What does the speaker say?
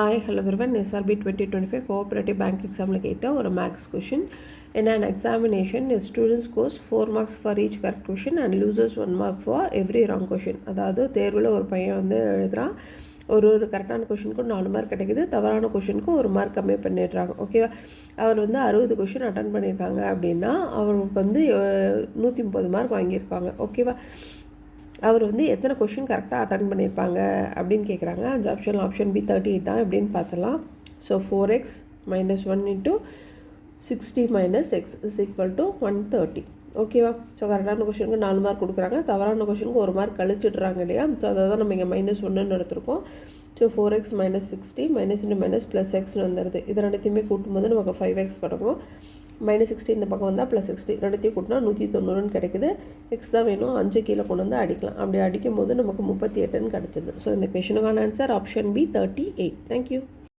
Hello everyone. SRB 2025 Cooperative Bank exam கேட்ட ஒரு maths question. In an examination, a student scores 4 marks for each correct question and loses 1 mark for every wrong question. அதாவது தேர்வில் ஒரு பையன் வந்து எழுதுகிறான், ஒரு கரெக்டான கொஷினுக்கும் 4 மார்க் கிடைக்குது, தவறான கொஷினுக்கும் 1 மார்க் கம்மி பண்ணிடுறாங்க. ஓகேவா? அவர் வந்து 60 கொஷின் அட்டன் பண்ணியிருக்காங்க அப்படின்னா அவருக்கு வந்து 130 மார்க் வாங்கியிருக்காங்க. ஓகேவா? அவர் வந்து எத்தனை கொஷின் கரெக்டாக அட்டன் பண்ணியிருப்பாங்க அப்படின்னு கேட்குறாங்க. அந்த ஆப்ஷன் பி 38 தான் எப்படின்னு பார்த்தலாம். So 4x - 1 × 60 - x is equal to 130. ஓகேவா? ஸோ கரெக்டான கொஷனுக்கு 4 மார்க் கொடுக்குறாங்க, தவறான கொஷனுக்கு 1 மார்க் கழிச்சிட்றாங்க இல்லையா? ஸோ அதை தான் நம்ம இங்கே -1ன்னு எடுத்துருக்கோம். ஸோ 4x - 60 - +x வந்துடுது. இது ரெண்டுத்தையுமே கூட்டும்போது நமக்கு 5x கிடைக்கும். -60 இந்த பக்கம் வந்தால் +60 ரெண்டுத்தையும் கூட்டினா 190ன்னு கிடைக்குது. எக்ஸ் தான் வேணும், 5 கீழே கொண்டு வந்து அடிக்கலாம். அப்படி அடிக்கும் போது நமக்கு 38ன்னு கிடச்சிது. ஸோ இந்த கொஷனுக்கான ஆன்சர் ஆப்ஷன் பி 38. தேங்க்யூ.